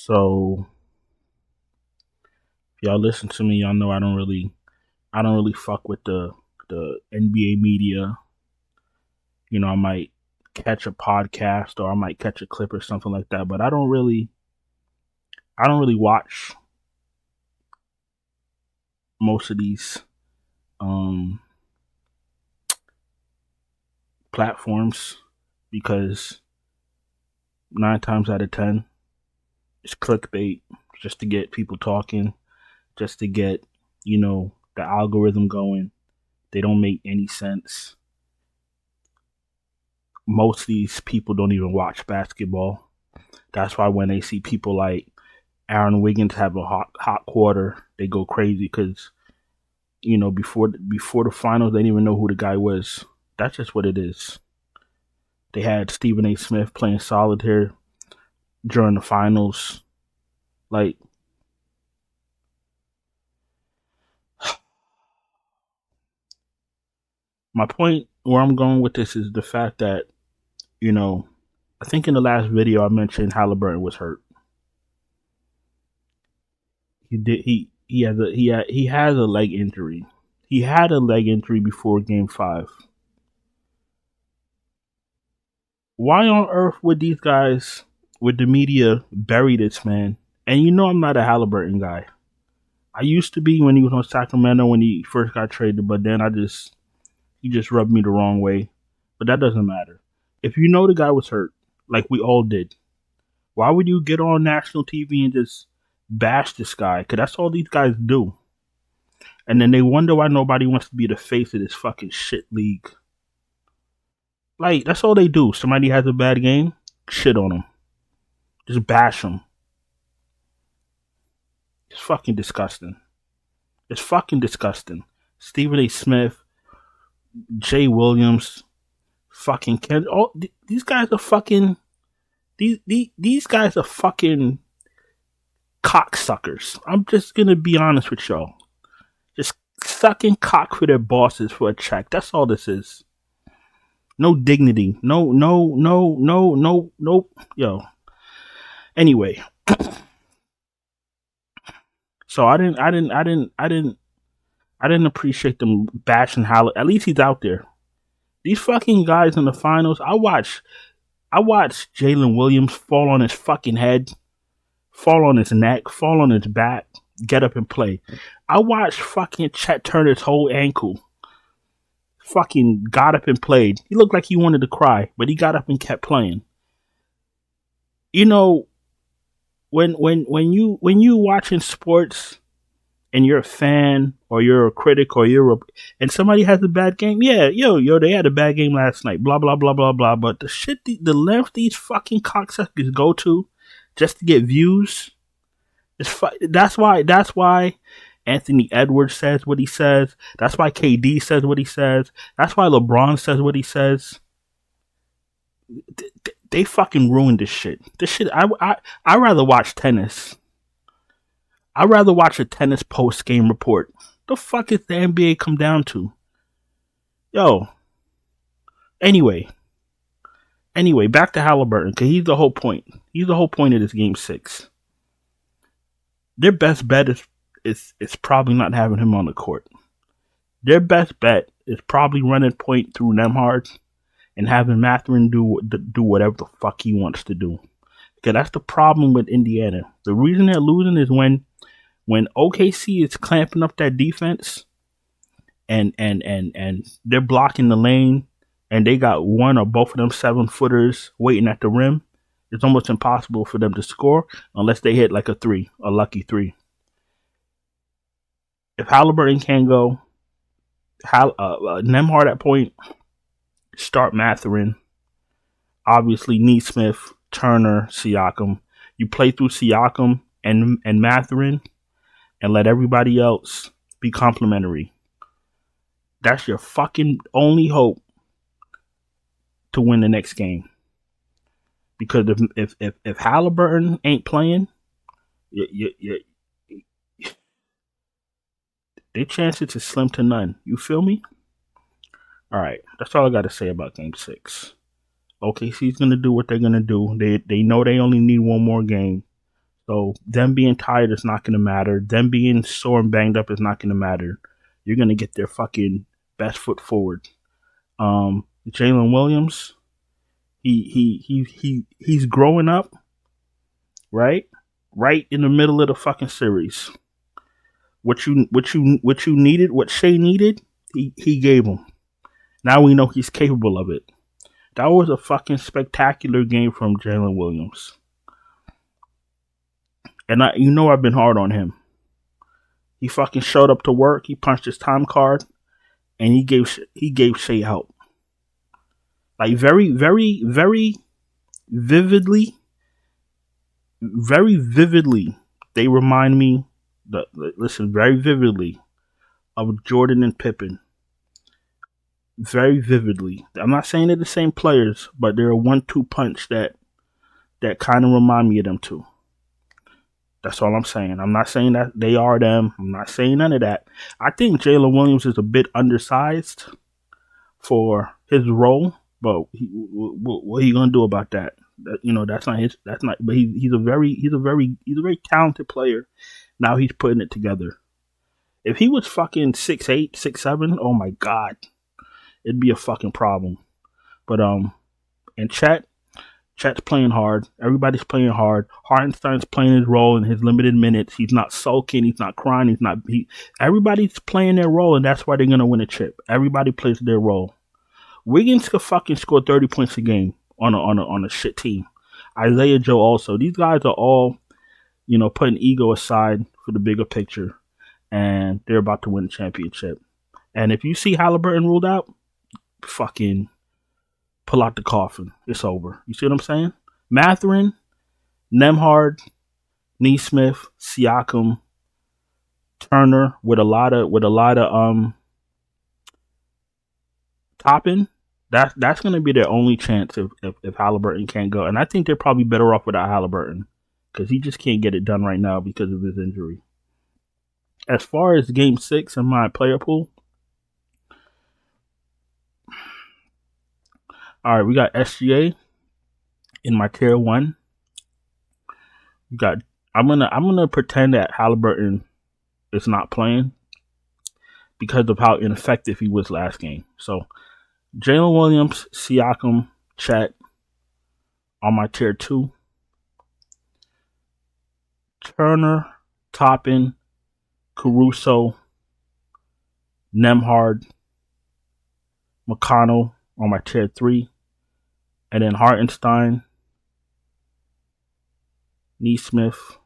So if y'all listen to me, y'all know I don't really fuck with the NBA media. You know, I might catch a podcast or I might catch a clip or something like that, but I don't really watch most of these um platforms because 9 times out of 10 it's clickbait just to get people talking, just to get, the algorithm going. They don't make any sense. Most of these people don't even watch basketball. That's why when they see people like Aaron Wiggins have a hot quarter, they go crazy because before the finals they didn't even know who the guy was. That's just what it is. They had Stephen A. Smith playing solitaire during the finals. Like, my point where I'm going with this is the fact that, I think in the last video I mentioned Halliburton was hurt. He has a leg injury. He had a leg injury before Game 5. Why on earth would the media bury this man? And I'm not a Halliburton guy. I used to be when he was on Sacramento when he first got traded, but then he just rubbed me the wrong way. But that doesn't matter. If you know the guy was hurt, like we all did, why would you get on national TV and just bash this guy? Because that's all these guys do. And then they wonder why nobody wants to be the face of this fucking shit league. Like, that's all they do. Somebody has a bad game, shit on them. Just bash them. It's fucking disgusting. It's fucking disgusting. Stephen A. Smith, Jay Williams, fucking Ken. Oh, these guys are fucking. These guys are fucking cocksuckers. I'm just gonna be honest with y'all. Just sucking cock for their bosses for a check. That's all this is. No dignity. No. Yo. Anyway. So I didn't appreciate them bashing Howard. At least he's out there. These fucking guys in the finals, I watched Jalen Williams fall on his fucking head, fall on his neck, fall on his back, get up and play. I watched fucking Chet Turner's whole ankle. Fucking got up and played. He looked like he wanted to cry, but he got up and kept playing. When you watching sports and you're a fan or you're a critic or and somebody has a bad game, yeah, they had a bad game last night, blah blah blah blah blah. But the length these fucking cocksuckers go to just to get views, that's why Anthony Edwards says what he says. That's why KD says what he says. That's why LeBron says what he says. They fucking ruined this shit. I rather watch tennis. I'd rather watch a tennis post game report. The fuck is the NBA come down to? Yo. Anyway, back to Halliburton, because he's the whole point. He's the whole point of this game 6. Their best bet is probably not having him on the court. Their best bet is probably running point through Nembhard and having Mathurin do whatever the fuck he wants to do. Because that's the problem with Indiana. The reason they're losing is when OKC is clamping up that defense and they're blocking the lane and they got one or both of them 7-footers waiting at the rim, it's almost impossible for them to score unless they hit like a lucky three. If Halliburton can go, Nembhard at point, start Mathurin, obviously Neesmith, Turner, Siakam. You play through Siakam and Mathurin and let everybody else be complimentary. That's your fucking only hope to win the next game. Because if Halliburton ain't playing, their chances is slim to none. You feel me? All right, that's all I got to say about Game 6. OKC's gonna do what they're gonna do. They know they only need one more game, So them being tired is not going to matter. Them being sore and banged up is not going to matter. You're going to get their fucking best foot forward. Jalen Williams, he's growing up, right? Right in the middle of the fucking series. What you needed, what Shea needed, he gave him. Now we know he's capable of it. That was a fucking spectacular game from Jalen Williams. And I've been hard on him. He fucking showed up to work. He punched his time card, and he gave Shea help. Like very, very, very vividly. They remind me. Very vividly of Jordan and Pippen. Very vividly. I'm not saying they're the same players, but they're a 1-2 punch that kind of remind me of them too. That's all I'm saying. I'm not saying that they are them. I'm not saying none of that. I think Jalen Williams is a bit undersized for his role, but what are you gonna do about that? That's not his. That's not. But he's a very talented player. Now he's putting it together. If he was fucking 6'8", 6'7", oh my god, it'd be a fucking problem. But and Chet's playing hard. Everybody's playing hard. Hartenstein's playing his role in his limited minutes. He's not sulking. He's not crying. Everybody's playing their role, and that's why they're gonna win a chip. Everybody plays their role. Wiggins could fucking score 30 points a game on a shit team. Isaiah Joe also. These guys are all, putting ego aside for the bigger picture, and they're about to win the championship. And if you see Halliburton ruled out, fucking pull out the coffin. It's over. You see what I'm saying? Mathurin, Nembhard, Nesmith, Siakam, Turner with a lot of Toppin. That's going to be their only chance if Halliburton can't go. And I think they're probably better off without Halliburton because he just can't get it done right now because of his injury. As far as Game 6 in my player pool, all right, we got SGA in my tier 1. I'm gonna pretend that Halliburton is not playing because of how ineffective he was last game. So Jalen Williams, Siakam, Chet on my tier 2. Turner, Toppin, Caruso, Nembhard, McConnell on my tier 3. And then Hartenstein, Nesmith,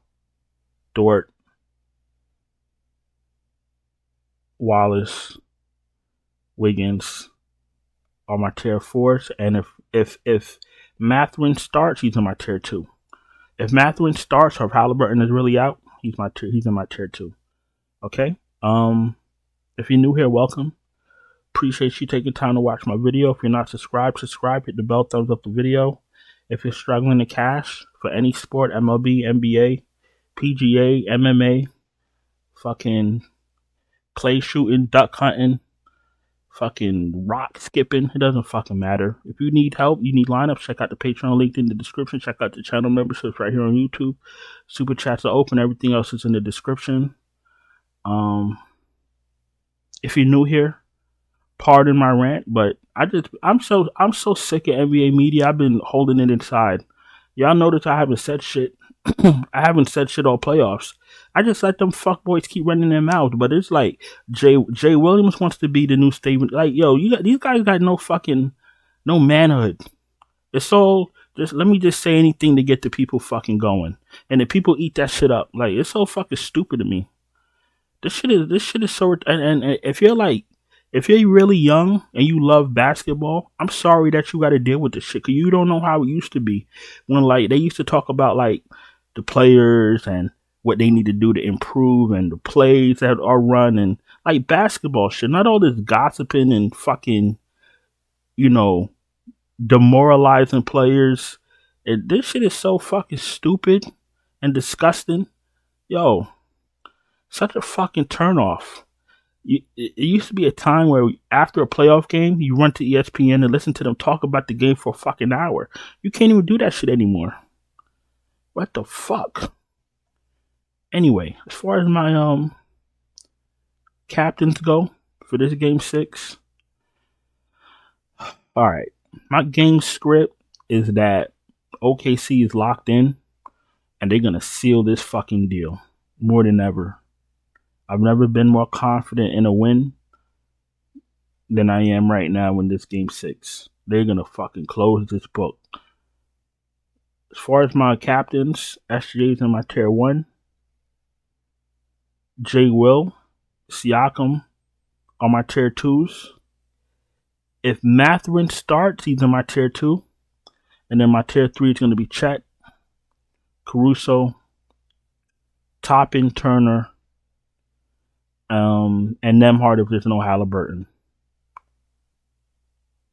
Dort, Wallace, Wiggins are my tier 4s. And if Mathurin starts, he's in my tier 2. If Mathurin starts or if Halliburton is really out, he's in my tier 2. Okay? If you're new here, welcome. Appreciate you taking time to watch my video. If you're not subscribed, hit the bell, thumbs up the video. If you're struggling to cash for any sport, MLB, NBA, PGA, MMA, fucking clay shooting, duck hunting, fucking rock skipping, it doesn't fucking matter. If you need help, you need lineups, check out the Patreon link in the description. Check out the channel memberships right here on YouTube. Super chats are open. Everything else is in the description. If you're new here, pardon my rant, but I'm so sick of NBA media. I've been holding it inside. Y'all notice I haven't said shit. I haven't said shit all playoffs. I just let them fuckboys keep running their mouths. But it's like Jay Williams wants to be the new statement. Like, yo, these guys got no manhood. It's all just let me just say anything to get the people fucking going, and the people eat that shit up. Like, it's so fucking stupid to me. This shit is so. And if you're really young and you love basketball, I'm sorry that you got to deal with this shit because you don't know how it used to be when like they used to talk about like the players and what they need to do to improve and the plays that are run and like basketball shit. Not all this gossiping and fucking, demoralizing players. This shit is so fucking stupid and disgusting. Yo, such a fucking turnoff. It used to be a time where after a playoff game, you run to ESPN and listen to them talk about the game for a fucking hour. You can't even do that shit anymore. What the fuck? Anyway, as far as my captains go for this game 6, all right, my game script is that OKC is locked in and they're gonna seal this fucking deal more than ever. I've never been more confident in a win than I am right now in this game 6. They're gonna fucking close this book. As far as my captains, SJ's in my tier 1. J. Will, Siakam on my tier 2s. If Mathurin starts, he's in my tier 2. And then my tier 3 is going to be Chet, Caruso, Toppin, Turner, and Nembhard if there's no Halliburton.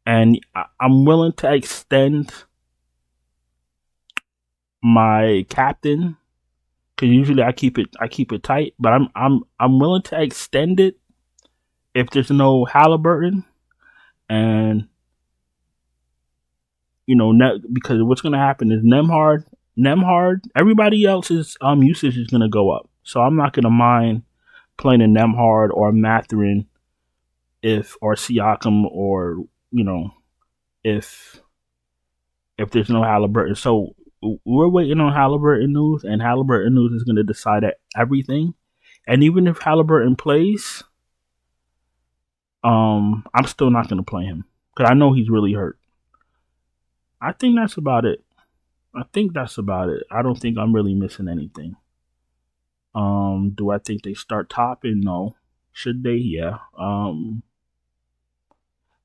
And I'm willing to extend my captain, because usually I keep it tight, but I'm willing to extend it if there's no Halliburton, and because what's gonna happen is Nembhard, everybody else's usage is gonna go up, so I'm not gonna mind playing a Nembhard or Mathurin or Siakam or if there's no Halliburton. So we're waiting on Halliburton news, and Halliburton news is going to decide everything. And even if Halliburton plays, I'm still not going to play him because I know he's really hurt. I think that's about it. I don't think I'm really missing anything. Do I think they start Toppin? No. Should they? Yeah.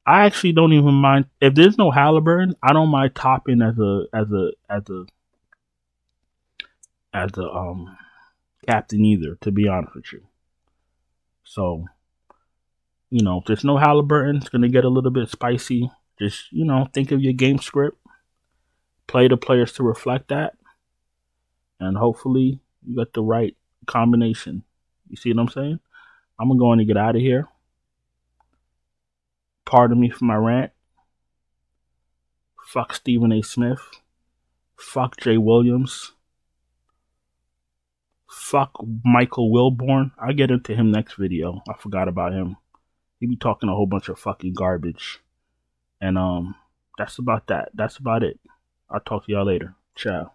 I actually don't even mind if there's no Halliburton. I don't mind Toppin as a captain either, to be honest with you. So, if there's no Halliburton, it's gonna get a little bit spicy. Just think of your game script, play the players to reflect that, and hopefully you got the right combination. You see what I'm saying? I'm going to get out of here. Pardon me for my rant. Fuck Stephen A. Smith. Fuck Jay Williams. Fuck Michael Wilborn. I'll get into him next video. I forgot about him. He be talking a whole bunch of fucking garbage. And that's about that. That's about it. I'll talk to y'all later. Ciao.